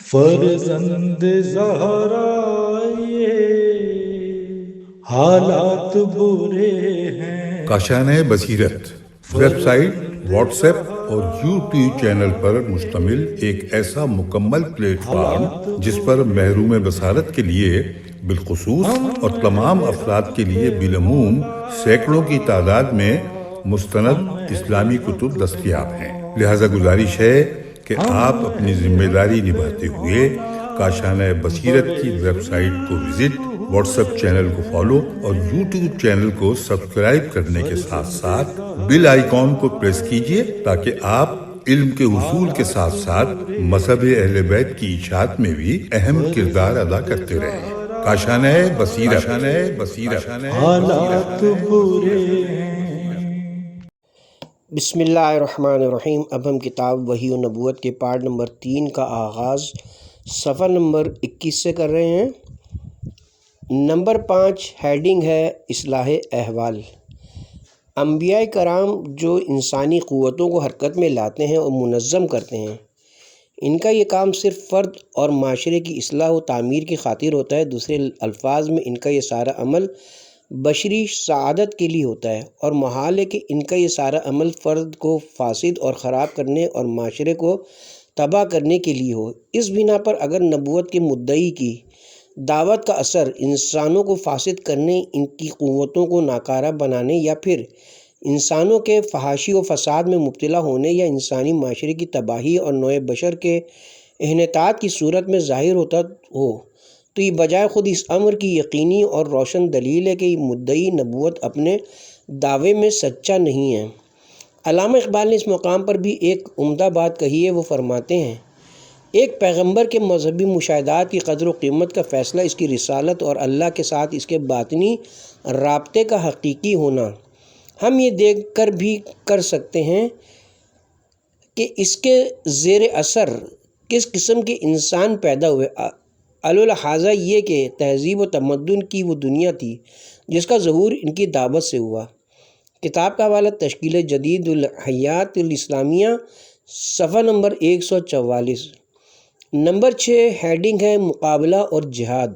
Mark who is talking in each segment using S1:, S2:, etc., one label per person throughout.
S1: فرزند زہرا یہ حالات برے ہیں۔
S2: کاشانِ بصیرت ویب سائٹ، واٹس ایپ اور یوٹیوب چینل پر مشتمل ایک ایسا مکمل پلیٹ فارم جس پر محروم بصارت کے لیے بالخصوص اور تمام افراد کے لیے بالعموم سینکڑوں کی تعداد میں مستند اسلامی کتب دستیاب ہیں۔ لہذا گزارش ہے کہ آپ اپنی ذمہ داری نبھاتے ہوئے کاشانۂ بصیرت کی ویب سائٹ کو وزٹ، واٹس ایپ چینل کو فالو اور یوٹیوب چینل کو سبسکرائب کرنے کے ساتھ ساتھ بیل آئیکن کو پریس کیجیے تاکہ آپ علم کے حصول کے ساتھ ساتھ مذہب اہل بیت کی اشاعت میں بھی اہم کردار ادا کرتے رہیں۔ کاشانۂ بصیرت
S1: حالات برے ہیں۔
S3: بسم اللہ الرحمن الرحیم۔ اب ہم کتاب وحی و نبوت کے پارٹ نمبر 3 کا آغاز صفحہ نمبر 21 سے کر رہے ہیں۔ نمبر 5 ہیڈنگ ہے اصلاح احوال۔ انبیاء کرام جو انسانی قوتوں کو حرکت میں لاتے ہیں اور منظم کرتے ہیں، ان کا یہ کام صرف فرد اور معاشرے کی اصلاح و تعمیر کی خاطر ہوتا ہے۔ دوسرے الفاظ میں ان کا یہ سارا عمل بشری سعادت کے لیے ہوتا ہے، اور محال ہے کہ ان کا یہ سارا عمل فرد کو فاسد اور خراب کرنے اور معاشرے کو تباہ کرنے کے لیے ہو۔ اس بنا پر اگر نبوت کے مدعی کی دعوت کا اثر انسانوں کو فاسد کرنے، ان کی قوتوں کو ناکارہ بنانے، یا پھر انسانوں کے فحاشی و فساد میں مبتلا ہونے، یا انسانی معاشرے کی تباہی اور نوع بشر کے انحطاط کی صورت میں ظاہر ہوتا ہو، تو یہ بجائے خود اس امر کی یقینی اور روشن دلیل ہے کہ یہ مدعی نبوت اپنے دعوے میں سچا نہیں ہے۔ علامہ اقبال نے اس مقام پر بھی ایک عمدہ بات کہی ہے۔ وہ فرماتے ہیں، ایک پیغمبر کے مذہبی مشاہدات کی قدر و قیمت کا فیصلہ اس کی رسالت اور اللہ کے ساتھ اس کے باطنی رابطے کا حقیقی ہونا ہم یہ دیکھ کر بھی کر سکتے ہیں کہ اس کے زیر اثر کس قسم کے انسان پیدا ہوئے، لہٰذا یہ کہ تہذیب و تمدن کی وہ دنیا تھی جس کا ظہور ان کی دعوت سے ہوا۔ کتاب کا حوالہ تشکیل جدید الحیات الاسلامیہ، صفحہ نمبر 144۔ نمبر 6 ہیڈنگ ہے مقابلہ اور جہاد۔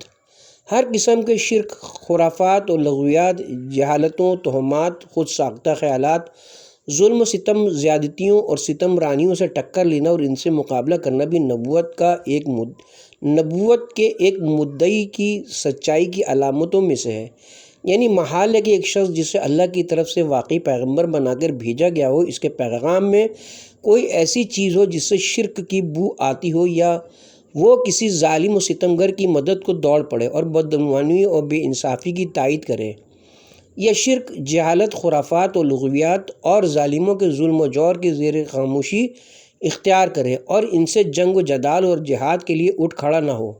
S3: ہر قسم کے شرک، خرافات اور لغویات، جہالتوں، تہمات، خود ساختہ خیالات، ظلم و ستم، زیادتیوں اور ستم رانیوں سے ٹکر لینا اور ان سے مقابلہ کرنا بھی نبوت کے ایک مدعی کی سچائی کی علامتوں میں سے ہے۔ یعنی محال ہے کہ ایک شخص جسے اللہ کی طرف سے واقعی پیغمبر بنا کر بھیجا گیا ہو، اس کے پیغام میں کوئی ایسی چیز ہو جس سے شرک کی بو آتی ہو، یا وہ کسی ظالم و ستمگر کی مدد کو دوڑ پڑے اور بدعنوانی اور بے انصافی کی تائید کرے، یا شرک، جہالت، خرافات و لغویات اور ظالموں کے ظلم و جور کے زیر خاموشی اختیار کرے اور ان سے جنگ و جدال اور جہاد کے لیے اٹھ کھڑا نہ ہو۔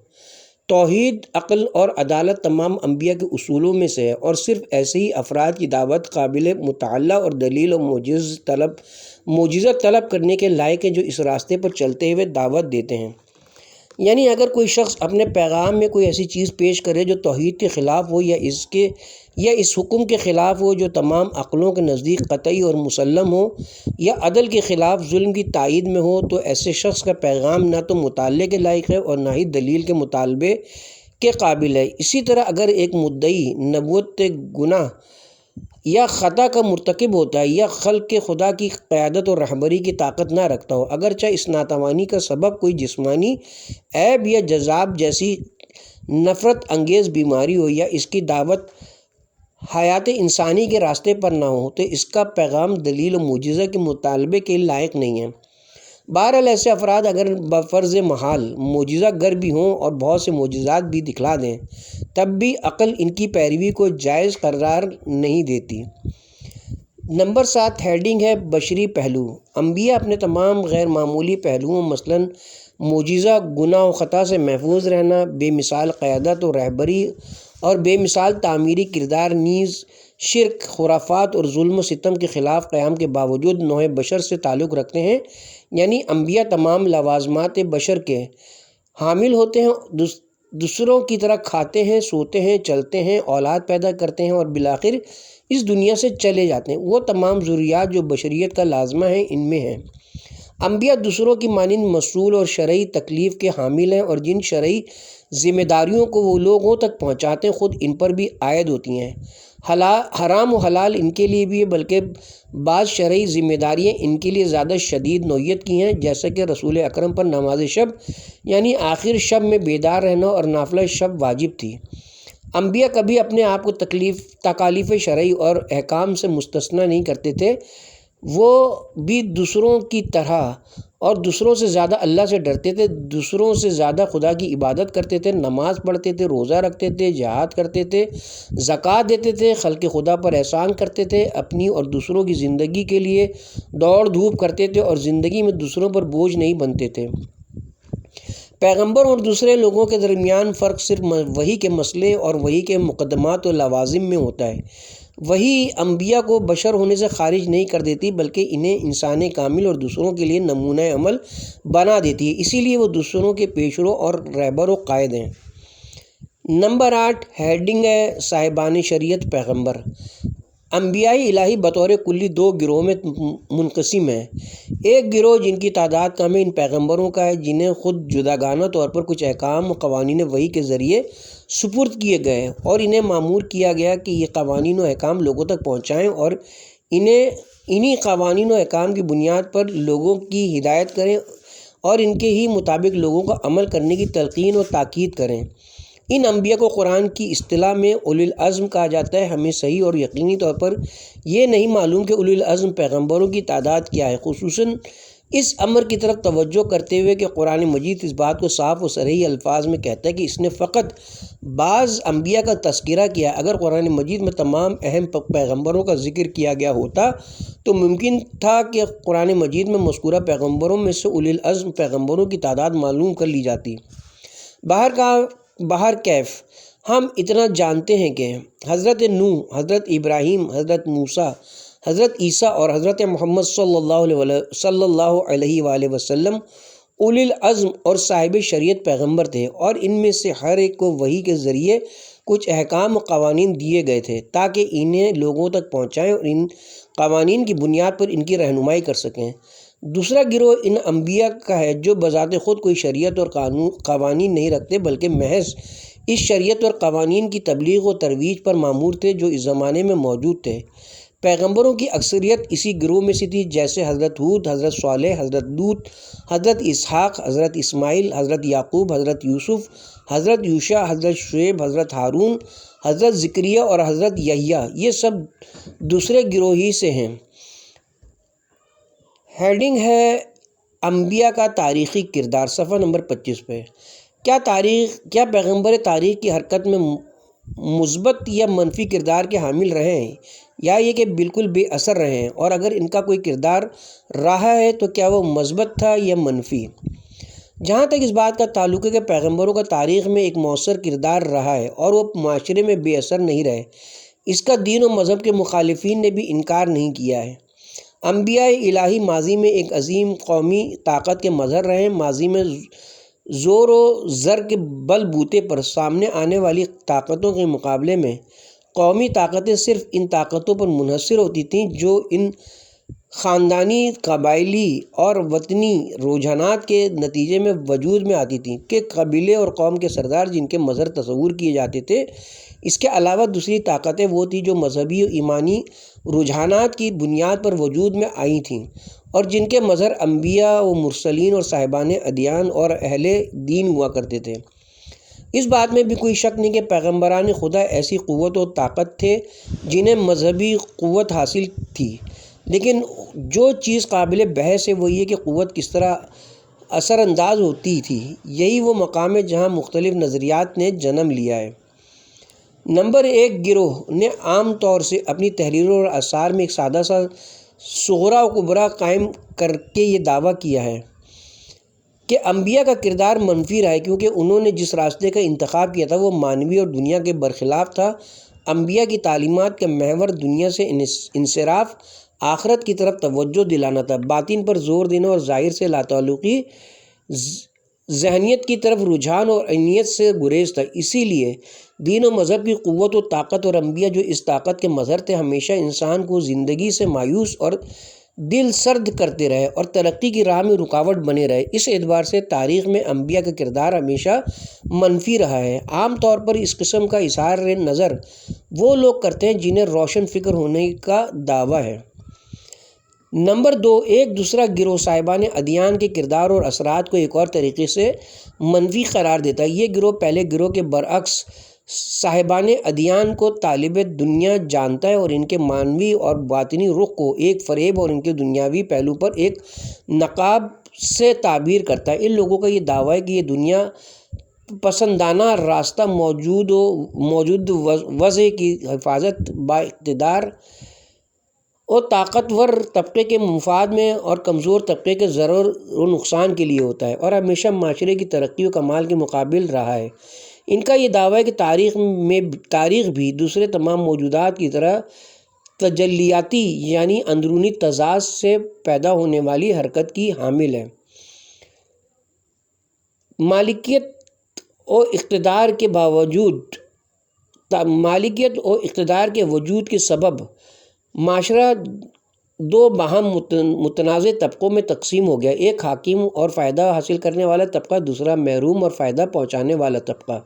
S3: توحید، عقل اور عدالت تمام انبیاء کے اصولوں میں سے ہے، اور صرف ایسے ہی افراد کی دعوت قابل مطالعہ اور دلیل و معجزہ طلب کرنے کے لائق ہے جو اس راستے پر چلتے ہوئے دعوت دیتے ہیں۔ یعنی اگر کوئی شخص اپنے پیغام میں کوئی ایسی چیز پیش کرے جو توحید کے خلاف ہو، یا اس حکم کے خلاف ہو جو تمام عقلوں کے نزدیک قطعی اور مسلم ہو، یا عدل کے خلاف ظلم کی تائید میں ہو، تو ایسے شخص کا پیغام نہ تو مطالعے کے لائق ہے اور نہ ہی دلیل کے مطالبے کے قابل ہے۔ اسی طرح اگر ایک مدعی نبوت گناہ یا خطا کا مرتکب ہوتا ہے، یا خلق خدا کی قیادت اور رہبری کی طاقت نہ رکھتا ہو، اگرچہ اس ناتوانی کا سبب کوئی جسمانی عیب یا جذاب جیسی نفرت انگیز بیماری ہو، یا اس کی دعوت حیات انسانی کے راستے پر نہ ہو، تو اس کا پیغام دلیل و معجزہ کے مطالبے کے لائق نہیں ہے۔ بہرحال ایسے افراد اگر بفرض محال معجزہ گر بھی ہوں اور بہت سے معجزات بھی دکھلا دیں، تب بھی عقل ان کی پیروی کو جائز قرار نہیں دیتی۔ نمبر 7 ہیڈنگ ہے بشری پہلو۔ انبیاء اپنے تمام غیر معمولی پہلوؤں، مثلاً معجزہ، گناہ و خطا سے محفوظ رہنا، بے مثال قیادت و رہبری اور بے مثال تعمیری کردار، نیز شرک، خرافات اور ظلم و ستم کے خلاف قیام کے باوجود نوع بشر سے تعلق رکھتے ہیں۔ یعنی انبیاء تمام لوازمات بشر کے حامل ہوتے ہیں، دوسروں کی طرح کھاتے ہیں، سوتے ہیں، چلتے ہیں، اولاد پیدا کرتے ہیں اور بالآخر اس دنیا سے چلے جاتے ہیں۔ وہ تمام ضروریات جو بشریت کا لازمہ ہیں ان میں ہیں۔ انبیاء دوسروں کی مانند مسئول اور شرعی تکلیف کے حامل ہیں، اور جن شرعی ذمہ داریوں کو وہ لوگوں تک پہنچاتے ہیں خود ان پر بھی عائد ہوتی ہیں۔ حرام و حلال ان کے لیے بھی ہے، بلکہ بعض شرعی ذمہ داریاں ان کے لیے زیادہ شدید نوعیت کی ہیں، جیسا کہ رسول اکرم پر نماز شب یعنی آخر شب میں بیدار رہنا اور نافلہ شب واجب تھی۔ انبیاء کبھی اپنے آپ کو تکالیف شرعی اور احکام سے مستثنی نہیں کرتے تھے، وہ بھی دوسروں کی طرح اور دوسروں سے زیادہ اللہ سے ڈرتے تھے، دوسروں سے زیادہ خدا کی عبادت کرتے تھے، نماز پڑھتے تھے، روزہ رکھتے تھے، جہاد کرتے تھے، زکوٰۃ دیتے تھے، خلق خدا پر احسان کرتے تھے، اپنی اور دوسروں کی زندگی کے لیے دوڑ دھوپ کرتے تھے اور زندگی میں دوسروں پر بوجھ نہیں بنتے تھے۔ پیغمبر اور دوسرے لوگوں کے درمیان فرق صرف وحی کے مسئلے اور وحی کے مقدمات و لوازم میں ہوتا ہے۔ وحی انبیاء کو بشر ہونے سے خارج نہیں کر دیتی، بلکہ انہیں انسان کامل اور دوسروں کے لیے نمونہ عمل بنا دیتی ہے، اسی لیے وہ دوسروں کے پیشرو اور رہبر و قائد ہیں۔ نمبر 8 ہیڈنگ ہے صاحبان شریعت پیغمبر۔ انبیاء الہی بطور کلی دو گروہ میں منقسم ہیں۔ ایک گروہ جن کی تعداد کم ہے ان پیغمبروں کا ہے، جنہیں خود جداگانہ طور پر کچھ احکام و قوانین وحی کے ذریعے سپرد کیے گئے اور انہیں مامور کیا گیا کہ یہ قوانین و احکام لوگوں تک پہنچائیں اور انہی قوانین و احکام کی بنیاد پر لوگوں کی ہدایت کریں اور ان کے ہی مطابق لوگوں کو عمل کرنے کی تلقین و تاکید کریں۔ ان انبیاء کو قرآن کی اصطلاح میں اولی العزم کہا جاتا ہے۔ ہمیں صحیح اور یقینی طور پر یہ نہیں معلوم کہ اولی العزم پیغمبروں کی تعداد کیا ہے، خصوصاً اس امر کی طرف توجہ کرتے ہوئے کہ قرآن مجید اس بات کو صاف و صریح الفاظ میں کہتا ہے کہ اس نے فقط بعض انبیاء کا تذکرہ کیا۔ اگر قرآن مجید میں تمام اہم پیغمبروں کا ذکر کیا گیا ہوتا تو ممکن تھا کہ قرآن مجید میں مذکورہ پیغمبروں میں سے اولی العزم پیغمبروں کی تعداد معلوم کر لی جاتی۔ بہر کیف ہم اتنا جانتے ہیں کہ حضرت نوح، حضرت ابراہیم، حضرت موسیٰ، حضرت عیسیٰ اور حضرت محمد صلی اللہ علیہ وآلہ وسلم اولی العزم اور صاحب شریعت پیغمبر تھے، اور ان میں سے ہر ایک کو وحی کے ذریعے کچھ احکام و قوانین دیے گئے تھے تاکہ انہیں لوگوں تک پہنچائیں اور ان قوانین کی بنیاد پر ان کی رہنمائی کر سکیں۔ دوسرا گروہ ان انبیاء کا ہے جو بذات خود کوئی شریعت اور قوانین نہیں رکھتے، بلکہ محض اس شریعت اور قوانین کی تبلیغ و ترویج پر مامور تھے جو اس زمانے میں موجود تھے۔ پیغمبروں کی اکثریت اسی گروہ میں سے تھی، جیسے حضرت ہود، حضرت صالح، حضرت لوط، حضرت اسحاق، حضرت اسماعیل، حضرت یعقوب، حضرت یوسف، حضرت یوشع، حضرت شعیب، حضرت ہارون، حضرت زکریا اور حضرت یحییٰ، یہ سب دوسرے گروہ ہی سے ہیں۔ ہیڈنگ ہے انبیاء کا تاریخی کردار، صفحہ نمبر 25 پہ۔ کیا پیغمبر تاریخ کی حرکت میں مثبت یا منفی کردار کے حامل رہے ہیں، یا یہ کہ بالکل بے اثر رہے ہیں، اور اگر ان کا کوئی کردار رہا ہے تو کیا وہ مثبت تھا یا منفی؟ جہاں تک اس بات کا تعلق ہے کہ پیغمبروں کا تاریخ میں ایک مؤثر کردار رہا ہے اور وہ معاشرے میں بے اثر نہیں رہے، اس کا دین و مذہب کے مخالفین نے بھی انکار نہیں کیا ہے۔ انبیاء الہی ماضی میں ایک عظیم قومی طاقت کے مظہر رہے ہیں۔ ماضی میں زور و زر کے بل بوتے پر سامنے آنے والی طاقتوں کے مقابلے میں قومی طاقتیں صرف ان طاقتوں پر منحصر ہوتی تھیں جو ان خاندانی، قبائلی اور وطنی رجحانات کے نتیجے میں وجود میں آتی تھیں کہ قبیلے اور قوم کے سردار جن کے مظہر تصور کیے جاتے تھے۔ اس کے علاوہ دوسری طاقتیں وہ تھیں جو مذہبی و ایمانی رجحانات کی بنیاد پر وجود میں آئی تھیں اور جن کے مظہر انبیاء و مرسلین اور صاحبان ادیان اور اہل دین ہوا کرتے تھے۔ اس بات میں بھی کوئی شک نہیں کہ پیغمبران خدا ایسی قوت و طاقت تھے جنہیں مذہبی قوت حاصل تھی، لیکن جو چیز قابل بحث ہے وہ یہ کہ قوت کس طرح اثر انداز ہوتی تھی۔ یہی وہ مقام ہے جہاں مختلف نظریات نے جنم لیا ہے۔ نمبر 1 گروہ نے عام طور سے اپنی تحریروں اور آثار میں ایک سادہ سا صغرا و کبریٰ قائم کر کے یہ دعویٰ کیا ہے کہ انبیاء کا کردار منفی رہا ہے، کیونکہ انہوں نے جس راستے کا انتخاب کیا تھا وہ مانوی اور دنیا کے برخلاف تھا۔ انبیاء کی تعلیمات کا محور دنیا سے انصراف، آخرت کی طرف توجہ دلانا تھا، باطن پر زور دینا اور ظاہر سے لاتعلقی ذہنیت کی طرف رجحان اور عینیت سے گریز تھا۔ اسی لیے دین و مذہب کی قوت و طاقت اور انبیاء جو اس طاقت کے مظہر تھے ہمیشہ انسان کو زندگی سے مایوس اور دل سرد کرتے رہے اور ترقی کی راہ میں رکاوٹ بنے رہے۔ اس اعتبار سے تاریخ میں انبیاء کا کردار ہمیشہ منفی رہا ہے۔ عام طور پر اس قسم کا اظہار نظر وہ لوگ کرتے ہیں جنہیں روشن فکر ہونے کا دعویٰ ہے۔ نمبر 2، ایک دوسرا گروہ صاحبان ادیان کے کردار اور اثرات کو ایک اور طریقے سے منفی قرار دیتا ہے۔ یہ گروہ پہلے گروہ کے برعکس صاحبان ادیان کو طالب دنیا جانتا ہے اور ان کے معنوی اور باطنی رخ کو ایک فریب اور ان کے دنیاوی پہلو پر ایک نقاب سے تعبیر کرتا ہے۔ ان لوگوں کا یہ دعویٰ ہے کہ یہ دنیا پسندانہ راستہ موجود وضع کی حفاظت با اقتدار اور طاقتور طبقے کے مفاد میں اور کمزور طبقے کے ضرر و نقصان کے لیے ہوتا ہے اور ہمیشہ معاشرے کی ترقی و کمال کے مقابل رہا ہے۔ ان کا یہ دعویٰ ہے کہ تاریخ بھی دوسرے تمام موجودات کی طرح تجلیاتی یعنی اندرونی تضاد سے پیدا ہونے والی حرکت کی حامل ہے۔ مالکیت و اقتدار کے وجود کے سبب معاشرہ دو باہم متنازع طبقوں میں تقسیم ہو گیا، ایک حاکم اور فائدہ حاصل کرنے والا طبقہ، دوسرا محروم اور فائدہ پہنچانے والا طبقہ۔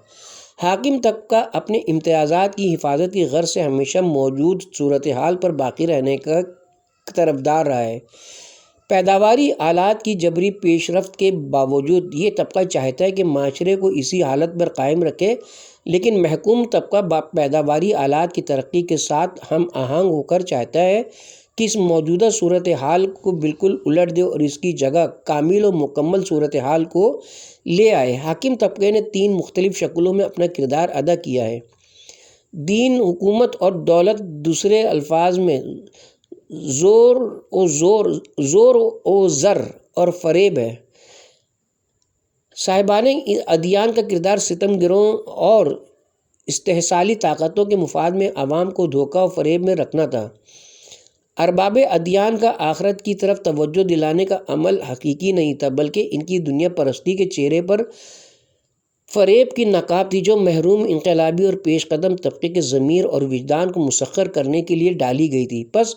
S3: حاکم طبقہ اپنے امتیازات کی حفاظت کی غرض سے ہمیشہ موجود صورتحال پر باقی رہنے کا طرفدار رہا ہے۔ پیداواری آلات کی جبری پیش رفت کے باوجود یہ طبقہ چاہتا ہے کہ معاشرے کو اسی حالت پر قائم رکھے، لیکن محکوم طبقہ پیداواری آلات کی ترقی کے ساتھ ہم آہنگ ہو کر چاہتا ہے کہ اس موجودہ صورتحال کو بالکل الٹ دے اور اس کی جگہ کامل و مکمل صورتحال کو لے آئے۔ حاکم طبقے نے 3 مختلف شکلوں میں اپنا کردار ادا کیا ہے: دین، حکومت اور دولت۔ دوسرے الفاظ میں زور و زر اور فریب ہے۔ صاحبان ادیان کا کردار ستم گروں اور استحصالی طاقتوں کے مفاد میں عوام کو دھوکہ و فریب میں رکھنا تھا۔ ارباب ادیان کا آخرت کی طرف توجہ دلانے کا عمل حقیقی نہیں تھا، بلکہ ان کی دنیا پرستی کے چہرے پر فریب کی نقاب تھی جو محروم، انقلابی اور پیش قدم طبقے کے ضمیر اور وجدان کو مسخر کرنے کے لیے ڈالی گئی تھی۔ پس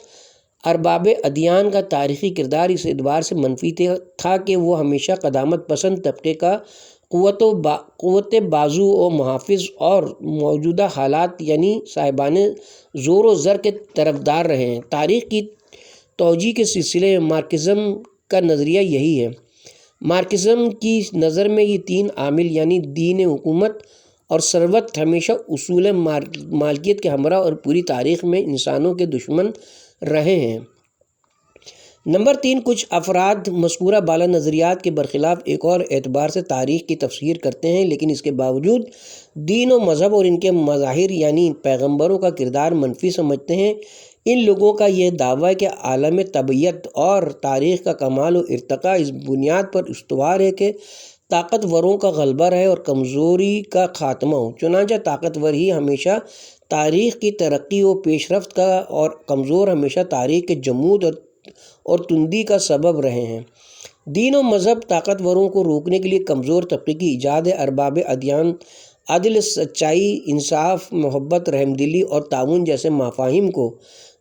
S3: ارباب ادیان کا تاریخی کردار اس اعتبار سے منفی تھا کہ وہ ہمیشہ قدامت پسند طبقے کا قوت بازو و محافظ اور موجودہ حالات یعنی صاحبان زور و زر کے طرفدار رہے ہیں۔ تاریخ کی توجیہ کے سلسلے میں مارکسزم کا نظریہ یہی ہے۔ مارکسزم کی نظر میں یہ 3 عامل یعنی دین، حکومت اور ثروت ہمیشہ اصول مالکیت کے ہمراہ اور پوری تاریخ میں انسانوں کے دشمن رہے ہیں۔ نمبر 3، کچھ افراد مذکورہ بالا نظریات کے برخلاف ایک اور اعتبار سے تاریخ کی تفسیر کرتے ہیں، لیکن اس کے باوجود دین و مذہب اور ان کے مظاہر یعنی پیغمبروں کا کردار منفی سمجھتے ہیں۔ ان لوگوں کا یہ دعویٰ ہے کہ عالم طبیعت اور تاریخ کا کمال و ارتقاء اس بنیاد پر استوار ہے کہ طاقتوروں کا غلبہ رہے اور کمزوری کا خاتمہ ہو۔ چنانچہ طاقتور ہی ہمیشہ تاریخ کی ترقی و پیش رفت کا اور کمزور ہمیشہ تاریخ کے جمود اور تندی کا سبب رہے ہیں۔ دین و مذہب طاقتوروں کو روکنے کے لیے کمزور طبقے کی ایجاد ہے۔ ارباب ادیان عدل، سچائی، انصاف، محبت، رحمدلی اور تعاون جیسے مفاہیم کو،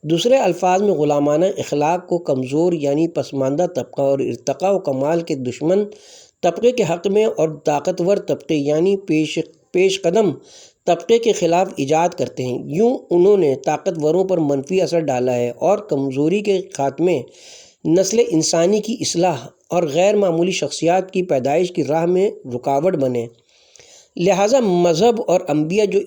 S3: دوسرے الفاظ میں غلامانہ اخلاق کو کمزور یعنی پسماندہ طبقہ اور ارتقاء و کمال کے دشمن طبقے کے حق میں اور طاقتور طبقے یعنی پیش قدم طبقے کے خلاف ایجاد کرتے ہیں۔ یوں انہوں نے طاقتوروں پر منفی اثر ڈالا ہے اور کمزوری کے خاتمے، نسل انسانی کی اصلاح اور غیر معمولی شخصیات کی پیدائش کی راہ میں رکاوٹ بنے۔ لہٰذا مذہب اور انبیاء جو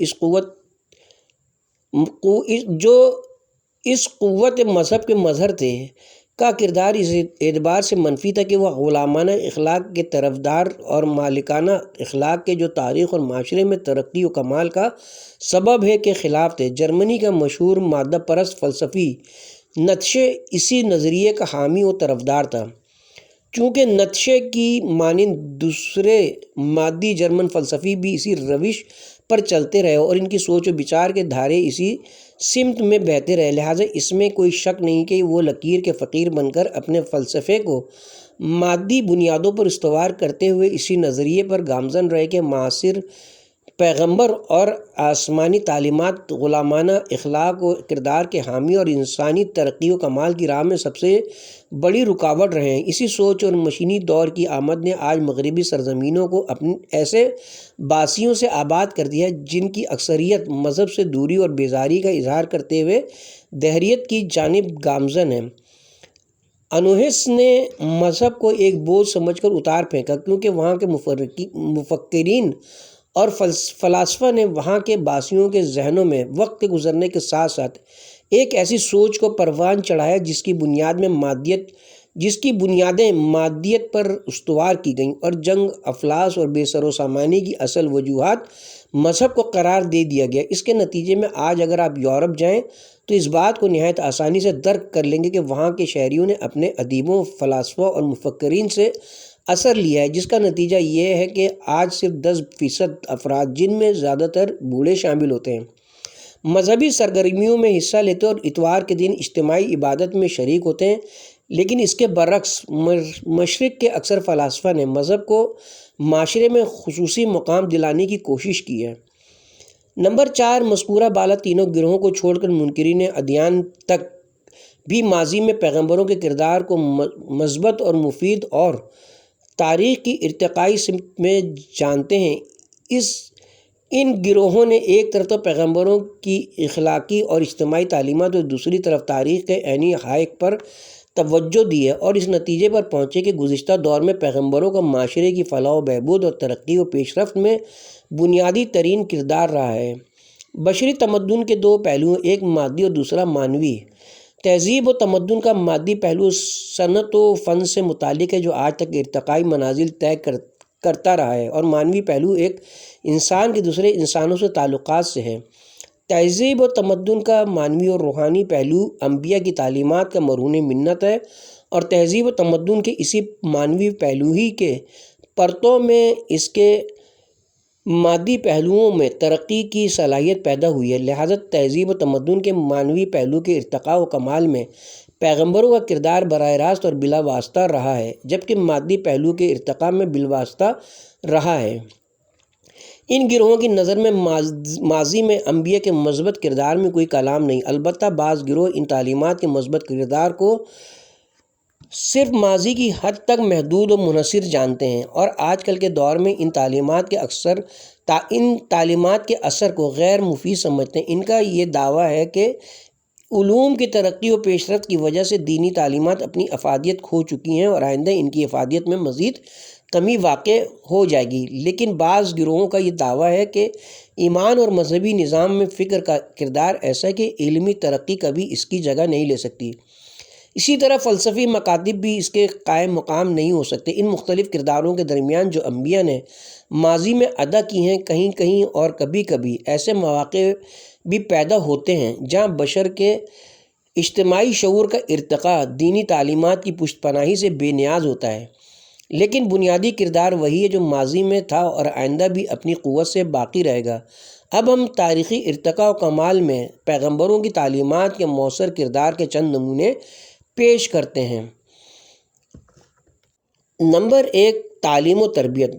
S3: اس قوت مذہب کے مظہر تھے کا کردار اس اعتبار سے منفی تھا کہ وہ غلامانہ اخلاق کے طرفدار اور مالکانہ اخلاق کے جو تاریخ اور معاشرے میں ترقی و کمال کا سبب ہے کے خلاف تھے۔ جرمنی کا مشہور مادہ پرست فلسفی نیتشے اسی نظریے کا حامی و طرفدار تھا۔ چونکہ نیتشے کی مانند دوسرے مادی جرمن فلسفی بھی اسی روش پر چلتے رہے اور ان کی سوچ و بچار کے دھارے اسی سمت میں بہتے رہے، لہٰذا اس میں کوئی شک نہیں کہ وہ لکیر کے فقیر بن کر اپنے فلسفے کو مادی بنیادوں پر استوار کرتے ہوئے اسی نظریے پر گامزن رہے کہ معاصر پیغمبر اور آسمانی تعلیمات غلامانہ اخلاق و کردار کے حامی اور انسانی ترقی و کمال کی راہ میں سب سے بڑی رکاوٹ رہے ہیں۔ اسی سوچ اور مشینی دور کی آمد نے آج مغربی سرزمینوں کو اپنے ایسے باسیوں سے آباد کر دیا جن کی اکثریت مذہب سے دوری اور بیزاری کا اظہار کرتے ہوئے دہریت کی جانب گامزن ہے۔ انوہس نے مذہب کو ایک بوجھ سمجھ کر اتار پھینکا، کیونکہ وہاں کے مفکرین اور فلاسفہ نے وہاں کے باسیوں کے ذہنوں میں وقت کے گزرنے کے ساتھ ساتھ ایک ایسی سوچ کو پروان چڑھایا جس کی بنیادیں مادیت پر استوار کی گئیں اور جنگ، افلاس اور بے سر و سامانی کی اصل وجوہات مذہب کو قرار دے دیا گیا۔ اس کے نتیجے میں آج اگر آپ یورپ جائیں تو اس بات کو نہایت آسانی سے درک کر لیں گے کہ وہاں کے شہریوں نے اپنے ادیبوں، فلاسفوں اور مفکرین سے اثر لیا ہے، جس کا نتیجہ یہ ہے کہ آج صرف 10% افراد، جن میں زیادہ تر بوڑھے شامل ہوتے ہیں، مذہبی سرگرمیوں میں حصہ لیتے اور اتوار کے دن اجتماعی عبادت میں شریک ہوتے ہیں۔ لیکن اس کے برعکس مشرق کے اکثر فلاسفہ نے مذہب کو معاشرے میں خصوصی مقام دلانے کی کوشش کی ہے۔ نمبر 4، مذکورہ بالا تینوں گروہوں کو چھوڑ کر منکرین ادیان تک بھی ماضی میں پیغمبروں کے کردار کو مثبت اور مفید اور تاریخ کی ارتقائی سمت میں جانتے ہیں۔ ان گروہوں نے ایک طرف تو پیغمبروں کی اخلاقی اور اجتماعی تعلیمات اور دوسری طرف تاریخ کے عینی حقائق پر توجہ دی ہے اور اس نتیجے پر پہنچے کہ گزشتہ دور میں پیغمبروں کا معاشرے کی فلاح و بہبود اور ترقی و پیش رفت میں بنیادی ترین کردار رہا ہے۔ بشری تمدن کے دو پہلو، ایک مادی اور دوسرا معنوی۔ تہذیب و تمدن کا مادی پہلو صنعت و فن سے متعلق ہے جو آج تک ارتقائی منازل طے کرتا رہا ہے، اور معنوی پہلو ایک انسان کے دوسرے انسانوں سے تعلقات سے ہے۔ تہذیب و تمدن کا معنوی اور روحانی پہلو انبیاء کی تعلیمات کا مرہون منت ہے، اور تہذیب و تمدن کے اسی معنوی پہلو ہی کے پرتوں میں اس کے مادی پہلوؤں میں ترقی کی صلاحیت پیدا ہوئی ہے۔ لہذا تہذیب و تمدن کے معنوی پہلو کے ارتقاء و کمال میں پیغمبروں کا کردار براہ راست اور بلا واسطہ رہا ہے، جبکہ مادی پہلو کے ارتقاء میں بالواسطہ رہا ہے۔ ان گروہوں کی نظر میں ماضی میں انبیاء کے مثبت کردار میں کوئی کلام نہیں، البتہ بعض گروہ ان تعلیمات کے مثبت کردار کو صرف ماضی کی حد تک محدود و منحصر جانتے ہیں، اور آج کل کے دور میں ان تعلیمات کے اثر کو غیر مفید سمجھتے ہیں۔ ان کا یہ دعویٰ ہے کہ علوم کی ترقی و پیش رفت کی وجہ سے دینی تعلیمات اپنی افادیت کھو چکی ہیں اور آئندہ ان کی افادیت میں مزید کمی واقع ہو جائے گی۔ لیکن بعض گروہوں کا یہ دعویٰ ہے کہ ایمان اور مذہبی نظام میں فکر کا کردار ایسا ہے کہ علمی ترقی کبھی اس کی جگہ نہیں لے سکتی۔ اسی طرح فلسفی مکاتب بھی اس کے قائم مقام نہیں ہو سکتے۔ ان مختلف کرداروں کے درمیان جو انبیاء نے ماضی میں ادا کی ہیں، کہیں کہیں اور کبھی کبھی ایسے مواقع بھی پیدا ہوتے ہیں جہاں بشر کے اجتماعی شعور کا ارتقاء دینی تعلیمات کی پشت پناہی سے بے نیاز ہوتا ہے، لیکن بنیادی کردار وہی ہے جو ماضی میں تھا اور آئندہ بھی اپنی قوت سے باقی رہے گا۔ اب ہم تاریخی ارتقاء و کمال میں پیغمبروں کی تعلیمات کے مؤثر کردار کے چند نمونے پیش کرتے ہیں۔ نمبر 1، تعلیم و تربیت۔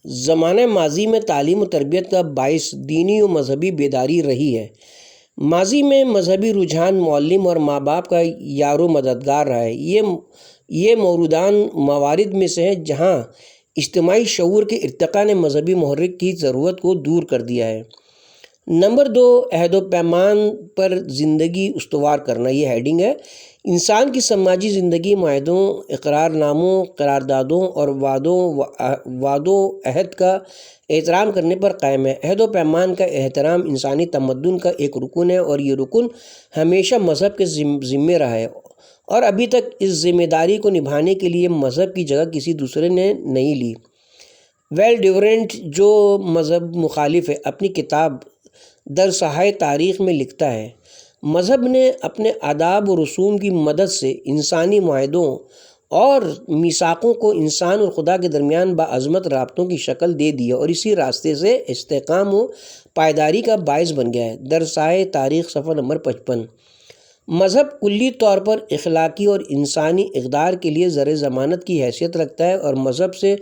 S3: زمانہ ماضی میں تعلیم و تربیت کا باعث دینی و مذہبی بیداری رہی ہے۔ ماضی میں مذہبی رجحان معلم اور ماں باپ کا یار و مددگار رہا ہے۔ یہ موروثان موارد میں سے ہے جہاں اجتماعی شعور کے ارتقاء نے مذہبی محرک کی ضرورت کو دور کر دیا ہے۔ نمبر 2، عہد و پیمان پر زندگی استوار کرنا۔ یہ ہیڈنگ ہے۔ انسان کی سماجی زندگی معاہدوں، اقرار ناموں، قراردادوں اور وعد و عہد کا احترام کرنے پر قائم ہے۔ عہد و پیمان کا احترام انسانی تمدن کا ایک رکن ہے، اور یہ رکن ہمیشہ مذہب کے ذمہ رہا ہے، اور ابھی تک اس ذمہ داری کو نبھانے کے لیے مذہب کی جگہ کسی دوسرے نے نہیں لی۔ ویل ڈیورنٹ، جو مذہب مخالف ہے، اپنی کتاب در سایۂ تاریخ میں لکھتا ہے، مذہب نے اپنے آداب و رسوم کی مدد سے انسانی معاہدوں اور میثاقوں کو انسان اور خدا کے درمیان باعظمت رابطوں کی شکل دے دی ہے، اور اسی راستے سے استحکام و پائیداری کا باعث بن گیا ہے۔ در سایۂ تاریخ، صفحہ نمبر 55۔ مذہب کلی طور پر اخلاقی اور انسانی اقدار کے لیے زر ضمانت کی حیثیت رکھتا ہے، اور مذہب سے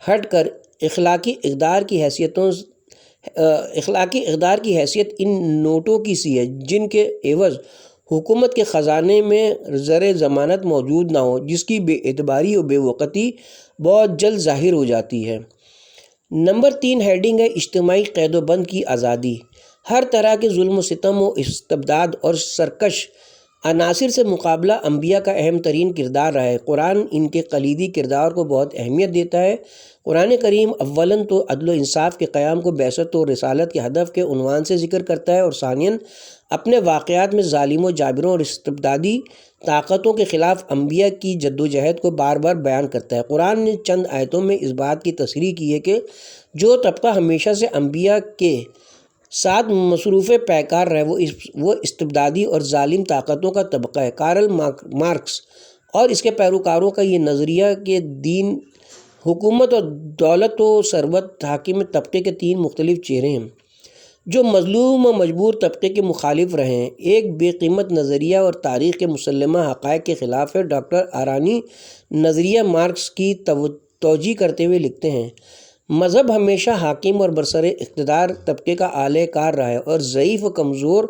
S3: ہٹ کر اخلاقی اقدار کی اخلاقی اقدار کی حیثیت ان نوٹوں کی سی ہے جن کے عوض حکومت کے خزانے میں زر ضمانت موجود نہ ہو، جس کی بے اعتباری اور بے وقتی بہت جلد ظاہر ہو جاتی ہے۔ نمبر 3 ہیڈنگ ہے اجتماعی قید و بند کی آزادی۔ ہر طرح کے ظلم و ستم و استبداد اور سرکش عناصر سے مقابلہ انبیاء کا اہم ترین کردار رہا ہے۔ قرآن ان کے کلیدی کردار کو بہت اہمیت دیتا ہے۔ قرآن کریم اولاً تو عدل و انصاف کے قیام کو بعثت و رسالت کے ہدف کے عنوان سے ذکر کرتا ہے، اور ثانیاً اپنے واقعات میں ظالموں، جابروں اور استبدادی طاقتوں کے خلاف انبیاء کی جدوجہد کو بار بار بیان کرتا ہے۔ قرآن نے چند آیتوں میں اس بات کی تصریح کی ہے کہ جو طبقہ ہمیشہ سے انبیاء کے ساتھ مصروف پیکار رہے وہ استبدادی اور ظالم طاقتوں کا طبقہ ہے۔ کارل مارکس اور اس کے پیروکاروں کا یہ نظریہ کہ دین، حکومت اور دولت و ثروت حاکم طبقے کے 3 مختلف چہرے ہیں جو مظلوم و مجبور طبقے کے مخالف رہے ہیں، ایک بے قیمت نظریہ اور تاریخ کے مسلمہ حقائق کے خلاف ہے۔ ڈاکٹر آرانی نظریہ مارکس کی توجیہ کرتے ہوئے لکھتے ہیں، مذہب ہمیشہ حاکم اور برسر اقتدار طبقے کا اعلی کار رہا ہے، اور ضعیف و کمزور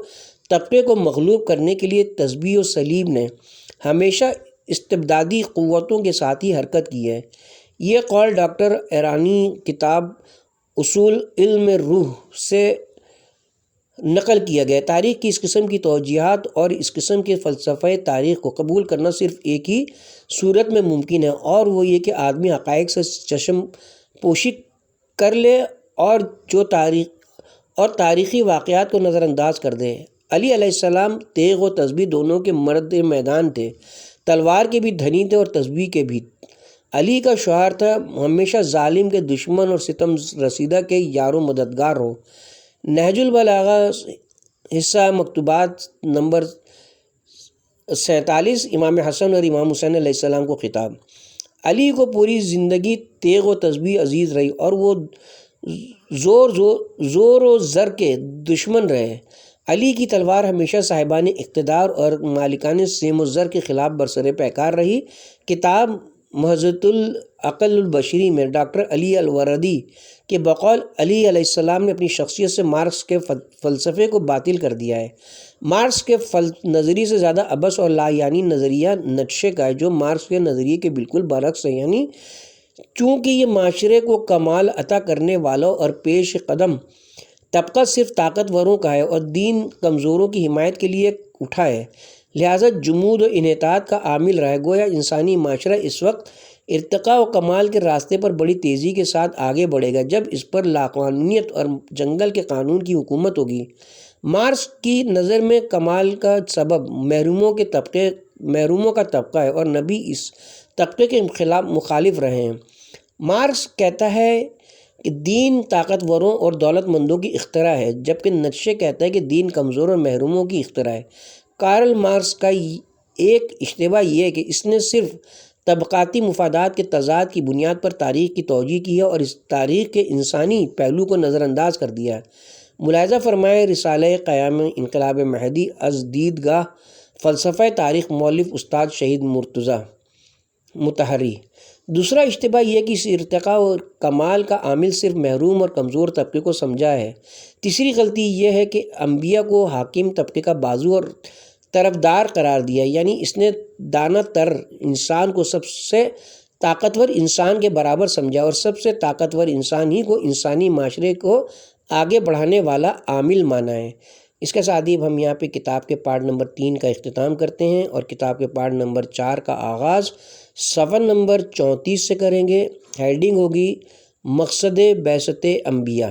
S3: طبقے کو مغلوب کرنے کے لیے تسبیح و صلیب نے ہمیشہ استبدادی قوتوں کے ساتھ ہی حرکت کی ہے۔ یہ قول ڈاکٹر ایرانی کتاب اصول علم روح سے نقل کیا گیا ہے۔ تاریخ کی اس قسم کی توجیہات اور اس قسم کے فلسفہ تاریخ کو قبول کرنا صرف ایک ہی صورت میں ممکن ہے، اور وہ یہ کہ آدمی حقائق سے چشم پوشی کر لے اور تاریخی واقعات کو نظر انداز کر دے۔ علی علیہ السلام تیغ و تسبیح دونوں کے مرد میدان تھے، تلوار کے بھی دھنی تھے اور تسبیح کے بھی۔ علی کا شعار تھا ہمیشہ ظالم کے دشمن اور ستم رسیدہ کے یار و مددگار ہو۔ نہج البلاغہ حصہ مکتوبات نمبر 47 امام حسن اور امام حسین علیہ السلام کو خطاب۔ علی کو پوری زندگی تیغ و تسبیح عزیز رہی اور وہ زور و زر کے دشمن رہے۔ علی کی تلوار ہمیشہ صاحبان اقتدار اور مالکان سیم و زر کے خلاف برسر پیکار رہی۔ کتاب مہذت العقل البشری میں ڈاکٹر علی الوردی کے بقول علی علیہ السلام نے اپنی شخصیت سے مارکس کے فلسفے کو باطل کر دیا ہے۔ مارکس کے نظریے سے زیادہ عبث اور لا یعنی نظریہ نیٹشے کا ہے، جو مارکس کے نظریے کے بالکل برعکس ہے، یعنی چونکہ یہ معاشرے کو کمال عطا کرنے والوں اور پیش قدم طبقہ صرف طاقتوروں کا ہے اور دین کمزوروں کی حمایت کے لیے اٹھا ہے، لہٰذا جمود و انحطاط کا عامل رہا ہے۔ گویا انسانی معاشرہ اس وقت ارتقاء و کمال کے راستے پر بڑی تیزی کے ساتھ آگے بڑھے گا جب اس پر لاقانونیت اور جنگل کے قانون کی حکومت ہوگی۔ مارکس کی نظر میں کمال کا سبب محروموں کا طبقہ ہے، اور نبی اس طبقے کے خلاف مخالف رہے ہیں۔ مارکس کہتا ہے کہ دین طاقتوروں اور دولت مندوں کی اختراع ہے، جبکہ نیٹشے کہتا ہے کہ دین کمزور اور محروموں کی اختراع ہے۔ کارل مارکس کا ایک اشتباہ یہ ہے کہ اس نے صرف طبقاتی مفادات کے تضاد کی بنیاد پر تاریخ کی توجیہ کی ہے اور اس تاریخ کے انسانی پہلو کو نظر انداز کر دیا ہے۔ ملاحظہ فرمائیں رسالہ قیام انقلاب مہدی از دیدگاہ فلسفہ تاریخ مؤلف استاد شہید مرتضیٰ مطہری۔ دوسرا اشتباہ یہ کہ اس ارتقاء اور کمال کا عامل صرف محروم اور کمزور طبقے کو سمجھا ہے۔ تیسری غلطی یہ ہے کہ انبیاء کو حاکم طبقے کا بازو اور طرفدار قرار دیا، یعنی اس نے دانہ تر انسان کو سب سے طاقتور انسان کے برابر سمجھا اور سب سے طاقتور انسان ہی کو انسانی معاشرے کو آگے بڑھانے والا عامل مانا ہے۔ اس کے ساتھ ہی ہم یہاں پہ کتاب کے پارٹ نمبر 3 کا اختتام کرتے ہیں اور کتاب کے پارٹ نمبر 4 کا آغاز صفحہ نمبر 34 سے کریں گے۔ ہیڈنگ ہوگی مقصد بعثت انبیاء۔